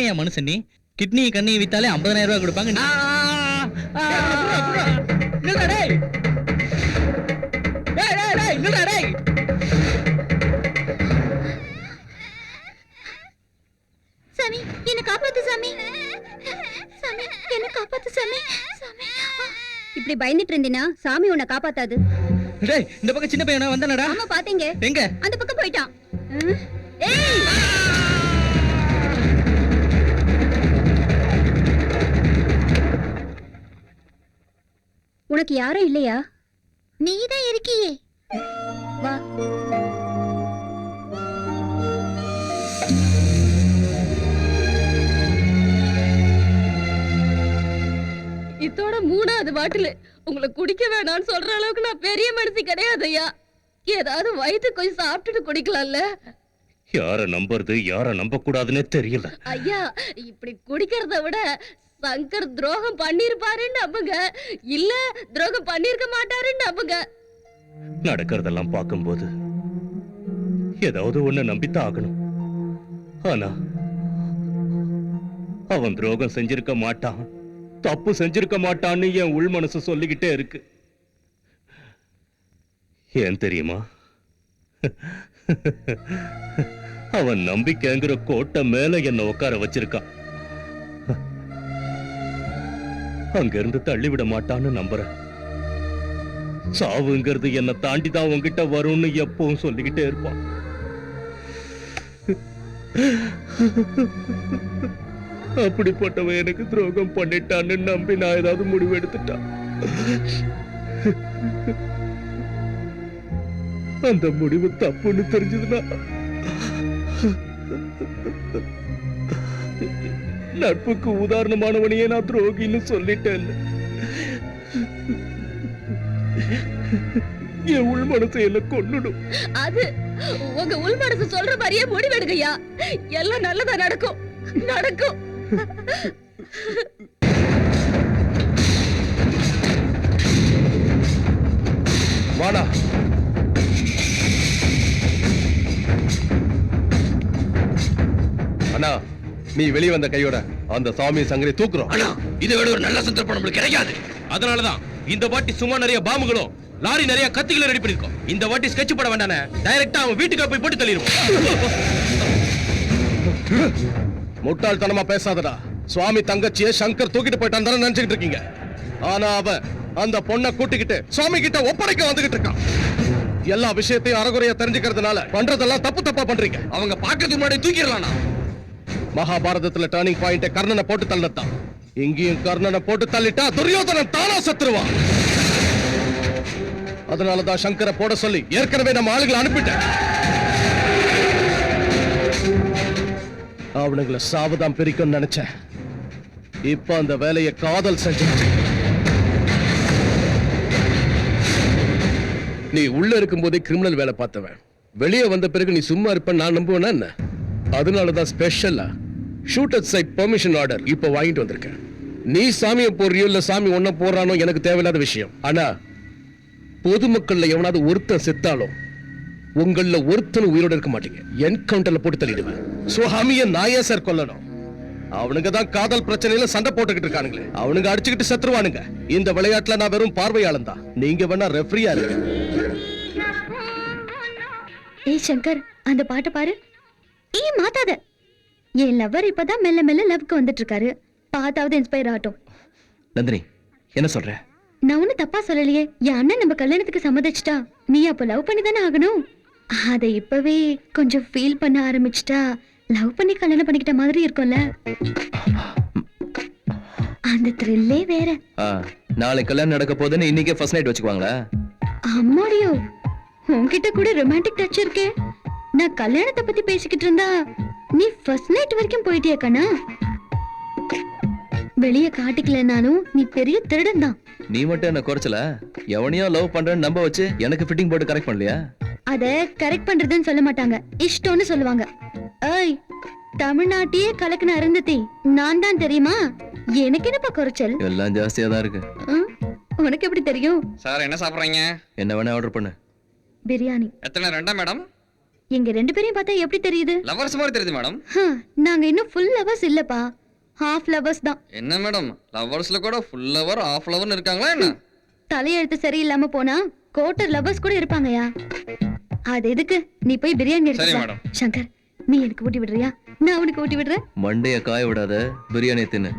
என்னையா மனுஷன் நீ? கிட்னி கண்ணி வித்தாலே 50,000 ரூபாய் கொடுப்பாங்க. சாமி என்ன காப்பாத்து சாமி. சாமி என்ன காப்பாத்து சாமி. இப்படி பயந்துட்டு இருந்தீனா சாமி உன்னை காப்பாத்தாது. டேய் இந்த பக்கம் சின்ன பையனா வந்தானடா? ஆமா பாத்தீங்க. எங்க? அந்த பக்கம் போய்ட்டான். ஏய் உனக்கு யாரும் இல்லையா? நீதான் இருக்கியே. வா. இதோட 3வது பாட்டில். உங்களை குடிக்க வேணாம்னு சொல்ற அளவுக்கு நான் பெரிய மனுஷி கிடையாது ஐயா. ஏதாவது வயிற்று கொஞ்சம் சாப்பிட்டுட்டு குடிக்கலாம்ல. யார நம்புறது யார நம்ப கூடாதுன்னே தெரியல ஐயா. இப்படி குடிக்கிறத விட சங்கர் துரோகம் பண்ணிருப்பாருன்னு நம்புங்க, இல்ல துரோகம் பண்ணிருக்க மாட்டாருன்னு நம்புங்க. நடக்கிறதெல்லாம் பார்க்கும்போது ஏதாவது ஒண்ணு நம்பித்தான் ஆகணும். ஆனா அவன் துரோகம் செஞ்சிருக்க மாட்டான், தப்பு செஞ்சிருக்க மாட்டான்னு என் உள் மனசு சொல்லிக்கிட்டே இருக்கு. ஏன் தெரியுமா? அவன் நம்பிக்கைங்கிற கோட்டை மேல என்ன உட்கார வச்சிருக்கான். அங்கிருந்து தள்ளிவிட மாட்டான்னு நம்புறேன். சாவுங்கிறது என்ன தாண்டிதான் உங்ககிட்ட வரும்னு எப்பவும் சொல்லிக்கிட்டே இருப்பான். அப்படிப்பட்டவன் எனக்கு துரோகம் பண்ணிட்டான்னு நம்பி நான் ஏதாவது முடிவு எடுத்துட்டான். அந்த முடிவு தப்புன்னு தெரிஞ்சதுன்னா நட்புக்கு உதாரணமானவனையே நான் துரோகின்னு சொல்லிட்டேன். என் உள் மனசை என்ன கொன்னுடும். அது உங்க உள் மனசு சொல்ற மாதிரியே முடிவெடுங்கய்யா. எல்லாம் நல்லதா நடக்கும் நடக்கும். வாடா. அண்ணா நீ வெளியே வந்த கையோட அந்த சாமி சங்கரை தூக்குறோம். அண்ணா இதை விட ஒரு நல்ல சந்தர்ப்பம் நம்மளுக்கு கிடைக்காது. அதனாலதான் இந்த வாட்டி சும்மா நிறைய பாம்புகளும் லாரி நிறைய கத்திகளை ரெடி பண்ணிருக்கோம். இந்த வாட்டி ஸ்கெட்ச் போட வேண்டானே, டைரக்டா அவன் வீட்டுக்கு போய் போட்டு தள்ளிடுவோம். முட்டாள்தனமா பேசாதடா. சுவாமி தங்கச்சியை சங்கர் தூக்கிட்டு போயிட்டான் தானே நினைச்சுக்கிட்டு இருக்கீங்க. ஆனா அவன் அந்த பொண்ணை கூட்டிக்கிட்டு சுவாமி கிட்ட ஒப்படைக்க வந்துகிட்டு இருக்கான். எல்லா விஷயத்தையும் அறகுறையா தெரிஞ்சுக்கிறதுனால பண்றதெல்லாம் தப்பு தப்பா பண்றீங்க. அவங்க பாக்கிறதுக்கு முன்னாடி தூக்கிடலாம்னா. மகாபாரதத்துல டர்னிங் பாயிண்ட் கர்ணனை போட்டு தள்ளத்தான். இங்கேயும் கர்ணனை போட்டு தள்ளிட்டா துரியோதனன் தானா செத்துருவான். அதனாலதான் சங்கரை போட சொல்லி ஏற்கனவே நம்ம ஆளுகளை அனுப்பிட்டேன். அவனுங்களை சாவதான் பிரிக்கும் நினைச்சேன். இப்ப அந்த வேலையை காதல் செஞ்சு. நீ உள்ள இருக்கும் போதே கிரிமினல் வேலை பார்த்தவன், வெளியே வந்த பிறகு நீ சும்மா இருப்ப நான் நம்புவேனா என்ன? அதனாலதான் ஸ்பெஷலா ஷூட்டர் சைட் பெர்மிஷன் ஆர்டர் இப்ப வாங்கிட்டு வந்திருக்கேன். நீ சாமியை போடுறியோ இல்ல சாமி ஒன்ன போடுறானோ எனக்கு தேவையில்லாத விஷயம். ஆனா பொதுமக்கள்ல எவனாவது ஒருத்தன் செத்தாலும் உங்கள ஒருத்தன் உயிரோட இருக்க மாட்டீங்க. என்கவுண்டர்ல போட்டு தள்ளிடுவேன். சுவாமியை நாயே சார் கொல்லணும். அவனுங்க தான் காதல் பிரச்சனையில சண்டை போட்டுக்கிட்டு இருக்கானுங்களே. அவனுங்க அடிச்சுக்கிட்டு செத்துருவானுங்க. இந்த விளையாட்டுல நான் வெறும் பார்வையாளன் தான். நீங்க வேணா ரெஃப்ரியா இருங்க. ஏய் சங்கர் அந்த பாட்டை பாரு. ஏய் மாத்தாத. என் லவர் இப்பதான் மெல்ல மெல்ல லவ்க்கு வந்துட்டு இருக்காரு. பார்த்தாவது இன்ஸ்பயர் ஆகட்டும். நந்தினி என்ன சொல்ற? நான் ஒன்னும் தப்பா சொல்லலையே. என் அண்ணன் நம்ம கல்யாணத்துக்கு சம்மதிச்சிட்டா நீ அப்ப லவ் பண்ணி தானே ஆகணும். அதை இப்பவே கொஞ்சம் ஃபீல் பண்ண ஆரம்பிச்சிட்டா லவ் பண்ணி கல்யாணம் பண்ணிக்கிட்ட மாதிரி இருக்கும்ல. அந்த த்ரில்லே வேற. நாளைக்கு கல்யாணம் நடக்க போதுன்னு இன்னைக்கே ஃபர்ஸ்ட் நைட் வச்சுக்குவாங்களா? அம்மாடியோ உன்கிட்ட கூட ரொமான்டிக் டச் இருக்கே. நான் கல்யாணத்தை பத்தி பேசிக்கிட்டு இருந்தா நீ ஃபர்ஸ்ட் நைட் வரைக்கும் போயிட்டியா கண்ணா? வெளிய காட்டிக்கலனாலும் நீ பெரிய திருடன் தான். நீ மட்டும் என்ன குறைச்சல? எவனையோ லவ் பண்றேன்னு நம்ப வச்சு எனக்கு ஃபிட்டிங் போட்டு கரெக்ட் பண்ணலையா? அத கரெக்ட் பண்றதுன்னு சொல்ல மாட்டாங்க, இஷ்டம்னு சொல்லுவாங்க. ஏய் தமிழ்நாட்டையே கலக்குன அருந்ததி நான் தான் தெரியுமா? எனக்கு என்னப்பா குறைச்சல்? எல்லாம் ஜாஸ்தியா தான் இருக்கு. உனக்கு எப்படி தெரியும்? சார் என்ன சாப்பிடுறீங்க? என்ன வேணா ஆர்டர் பண்ணு. பிரியாணி. எத்தனை? 2 மேடம்? எங்க 2 பேரையும் பார்த்தா எப்படி தெரியுது? லவர்ஸ் மாதிரி தெரியுது மேடம். நாங்க இன்னும் ஃபுல் லவர்ஸ் இல்லப்பா, ஹாஃப் லவர்ஸ் தான். என்ன மேடம், லவர்ஸ்ல கூட ஃபுல் லவர் ஆஃப் லவர்னு இருக்காங்களா என்ன? தலையெழுத்து சரியில்லாம போனா கோட்டர் லவர்ஸ் கூட இருப்பாங்கயா. அது எதுக்கு, நீ போய் பிரியாணி சரி எடுத்து வா. மேடம். சங்கர், நீ எனக்கு ஊட்டி விடுறியா? நான் உனக்கு ஊட்டி விடுறேன். மண்டைய காய விடாத, பிரியாணி தின்னு.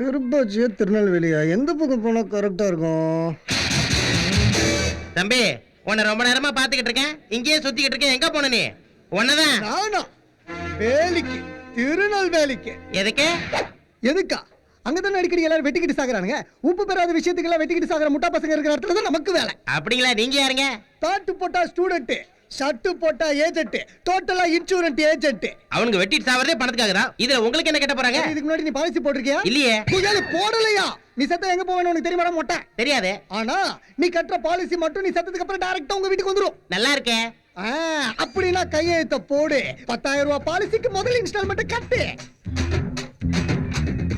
திருப்பதி திருநெல்வேலியா, எந்த பக்கம் போனா கரெக்டா இருக்கும்? தம்பி, உன்னை ரொம்ப நேரமா பாத்துக்கிட்டு இருக்கேன், இங்கேயே சுத்திக்கிட்டு இருக்கேன். எங்க போன நீ? உன்னதான். நானா வேலிக்கு, திருநெல்வேலிக்கு. எதுக்கு? எதுக்கா? அங்கதானே அடிக்கடி எல்லாரும் வெட்டிக்கிட்டு சாகுறானுங்க. உப்பு பெறாத விஷயத்துக்கெல்லாம் வெட்டிக்கிட்டு சாகுற முட்டா பசங்க இருக்கிற இடத்துல தான் நமக்கு வேலை. அப்படிங்களா? நீங்க யாருங்க? தாட்டு போட்டா ஸ்டூடெண்ட், ஷர்ட்டு போட்டா ஏஜென்ட், டோட்டலா இன்சூரன்ஸ் ஏஜென்ட். அவனுக்கு வெட்டிட்டு சாவறதே பணத்துக்காக தான். இதுல உங்களுக்கு என்ன கேட்ட போறாங்க? இதுக்கு முன்னாடி நீ பாலிசி போட்டிருக்கியா? இல்லையே. புயல் போடலையா? நீ செத்த எங்க போவேன்னு உனக்கு தெரியுமா மொட்டை? தெரியாது. ஆனா நீ கட்டுற பாலிசி மட்டும் நீ செத்ததுக்கு அப்புறம் டைரக்டா உங்க வீட்டுக்கு வந்துரும். நல்லா இருக்கே. அப்படின்னா கையெழுத்த போடு. 10,000 ரூபாய் பாலிசிக்கு முதல் இன்ஸ்டால்மெண்ட் கட்டு.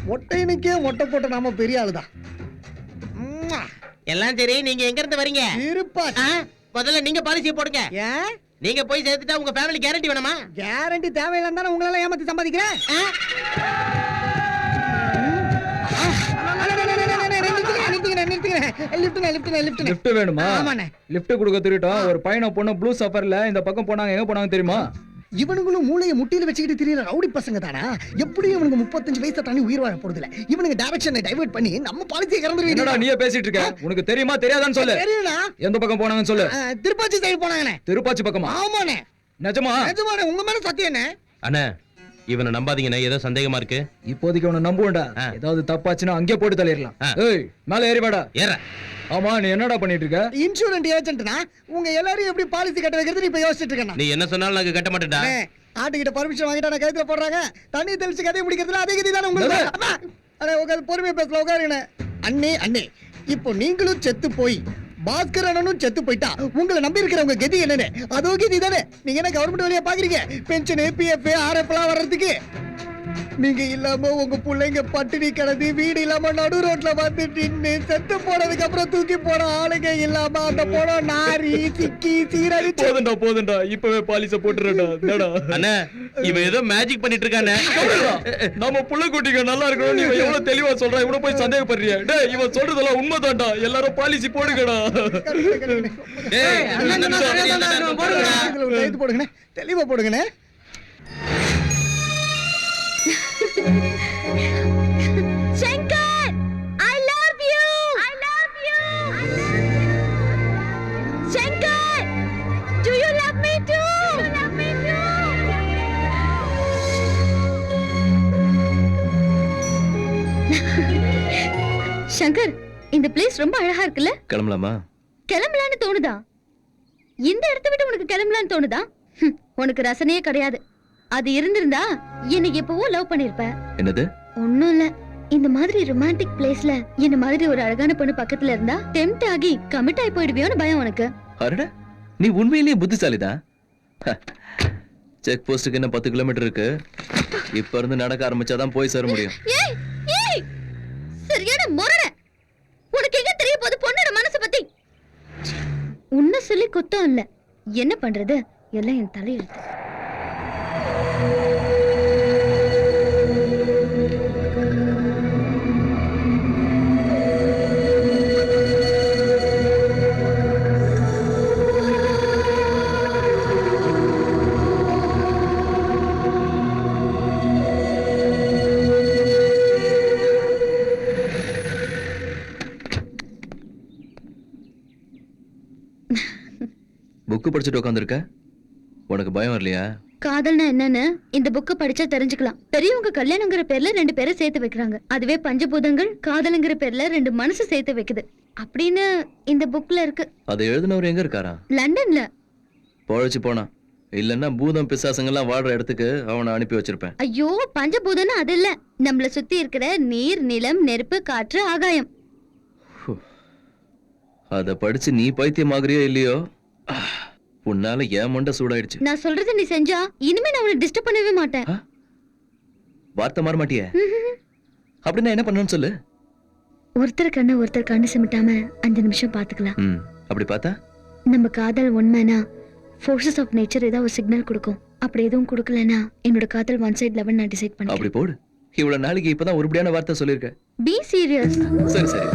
மொட்டையனுக்கே மொட்டை போட்ட நாம பெரிய ஆளுதான். எல்லாம் சரி, நீங்க எங்க இருந்து வரீங்க? இருப்பா. முதல்ல நீங்க பாலிசியை போடுங்க. ஏன்? நீங்க போய் சேர்த்துட்டா உங்க ஃபேமிலி கேரண்டி வேணுமா? கேரண்டி தேவையில்லைன்னு தானே உங்களால ஏமாத்தி சம்பாதிக்கிறேன். லிஃப்ட் வேணுமா? லிஃப்ட் கொடுக்க திருட்டோம். ஒரு பையனை பொண்ணு ப்ளூ சஃபர்ல இந்த பக்கம் போனாங்க. எங்க போனாங்க தெரியுமா? இவனுங்களும் மூளையை முட்டியில வச்சுக்கிட்டு தெரியல ரவுடி பசங்க தானா? எப்படியும் இவனுக்கு 35 வயசை தாண்டி உயிர் வாழ போறது இல்ல. இவனுக்கு டைரக்ஷனை டைவர்ட் பண்ணி நம்ம பாலிசியை கறந்துருவீங்க. என்னடா நீயே பேசிட்டு இருக்க? உனக்கு தெரியுமா தெரியாதான்னு சொல்லு. தெரியுமா? எந்த பக்கம் போனாங்கன்னு சொல்லு. திருப்பாச்சி சைடு போனாங்கண்ணே. திருப்பாச்சி பக்கமா? ஆமாண்ணே. நிஜமா? நிஜமாண்ணே, உங்க மேல சத்தியண்ணே. அண்ணா, இவனை நம்பாதீங்கண்ணே, ஏதோ சந்தேகமா இருக்கு. இப்போதைக்கு அவனை நம்புவேன்டா. ஏதாவது தப்பாச்சுன்னா அங்கே போட்டு தள்ளிடலாம். ஏய், மேல ஏறி வாடா. ஏற. ஆமா, நீ என்னடா பண்ணிட்டு இருக்க? இன்சூரன்ஸ் ஏஜென்ட்னா உங்க எல்லாரும் எப்படி பாலிசி கட்ட வைக்கிறது இப்ப யோசிச்சுட்டு இருக்கேன். நீ என்ன சொன்னாலும் நாங்க கட்ட மாட்டேன்டா. ஆட்டுக்கிட்ட பர்மிஷன் வாங்கிட்டா நான் கைத்துல போடுறாங்க. தண்ணி தெளிச்சு கதையை முடிக்கிறதுல அதே கதி தானே உங்களுக்கு. அண்ணே உட்காந்து பொறுமையா பேசல, உட்காருங்க. அண்ணே அண்ணே, இப்போ நீங்களும் செத்து போய் பாஸ்கர் அண்ணனும் செத்து போயிட்டா உங்களை நம்பி இருக்கிறவங்க கதி என்னன்னு அதோ கதி தானே. நீங்க என்ன கவர்மெண்ட் வழியா பாக்குறீங்க? பென்ஷன், பிஎஃப், ஆர்எஃப் எல்லாம் வர்றதுக்கு நீங்க இல்லாம உங்க பிள்ளைங்க பட்டினி கிடந்து வீடு இல்லாம நடு ரோட்ல வந்து நின்னு செத்து போனதுக்கு அப்புறம் தூக்கி போன ஆளுங்க இல்லாம அந்த போன நாரி சிக்கி சீரடி. போதுண்டா, இப்பவே பாலிச போட்டுறடா. என்னடா அண்ணா, இவன் ஏதோ மேஜிக் பண்ணிட்டு இருக்கானே. நம்ம புள்ள குட்டிங்க நல்லா இருக்கணும். நீ எவ்வளவு தெளிவா சொல்ற, இவனை போய் சந்தேகப்படுறிய? டேய், இவன் சொல்றதெல்லாம் உண்மைதான்டா. எல்லாரும் பாலிசி போடுங்கடா. போடுங்கண்ணே, தெளிவா போடுங்கண்ணே. Shankar, I love you. I love you. Shankar, do you love me too? You love me too. Shankar, இந்த பிளேஸ் ரொம்ப அழகா இருக்குல்ல? கிளம்பலாமா? கிளம்பலான்னு தோணுதா? இந்த இடத்தை விட்டு உனக்கு கிளம்பலான்னு தோணுதா? உனக்கு ரசனையே கிடையாது. அது இருந்திருந்தா என்னை எப்பவோ லவ் பண்ணிருப்ப. என்னது? ஒண்ணும் இல்ல. இந்த மாதிரி ரொமான்டிக் பிளேஸ்ல என்ன மாதிரி ஒரு அழகான பொண்ணு பக்கத்துல இருந்தா டெம்ப்ட் ஆகி கமிட் ஆகி போயிடுவியோன்னு பயம் உனக்கு. அடடா, நீ உண்மையிலேயே புத்திசாலிதான். செக் போஸ்டுக்கு என்ன 10 கிலோமீட்டர் இருக்கு. இப்ப இருந்து நடக்க ஆரம்பிச்சாதான் போய் சேர முடியும். ஏய் ஏய், சரியான முரட. உனக்கு எங்க தெரிய போகுது பொண்ணோட மனசு பத்தி? உன்னை சொல்லி குத்தம் இல்ல, என்ன பண்றது, எல்லாம் என் தலையெழுத்து. புக்கு படிச்சுட்டு உட்காந்துருக்க, உனக்கு பயம் வரலையா? காதல்னா என்னன்னு இந்த புக்க படிச்சா தெரிஞ்சுக்கலாம். பெரியவங்க கல்யாணங்கிற பேர்ல 2 பேரை சேர்த்து வைக்கிறாங்க. அதுவே பஞ்சபூதங்கள் காதலுங்கிற பேர்ல 2 மனசு சேர்த்து வைக்குது அப்படின்னு இந்த புக்ல இருக்கு. அதை எழுதினவர் எங்க இருக்காரா? லண்டன்ல. பொழைச்சு போனா, இல்லன்னா பூதம் பிசாசங்கெல்லாம் வாழ்ற இடத்துக்கு அவனை அனுப்பி வச்சிருப்பேன். ஐயோ, பஞ்சபூதம்னு அது இல்ல, நம்மள சுத்தி இருக்கிற நீர், நிலம், நெருப்பு, காற்று, ஆகாயம். அத படிச்சு நீ பைத்தியமாகறியோ இல்லையோ, உன்னால ஏன் மண்டை சூடாயிடுச்சு. நான் சொல்றதை நீ செஞ்சா இனிமே நான் உன்னை டிஸ்டர்ப் பண்ணவே மாட்டேன். வார்த்தை மாற மாட்டியே? அப்படின்னா என்ன பண்ணணும்னு சொல்லு. ஒருத்தர் கண்ணு சிமிட்டாம 5 நிமிஷம் பாத்துக்கலாம். அப்படி பார்த்தா நம்ம காதல் உண்மைனா ஃபோர்ஸஸ் ஆஃப் நேச்சர் ஏதாவது ஒரு சிக்னல் கொடுக்கும். அப்படி எதுவும் கொடுக்கலனா என்னோட காதல் ஒன் சைடு லவ் நான் டிசைட் அப்படி பண்ணிக்கிறேன். போடு. இவ்வளவு நாளைக்கு இப்பதான் உருப்படியான வார்த்தை சொல்லியிருக்க. Be serious. சரி சரி.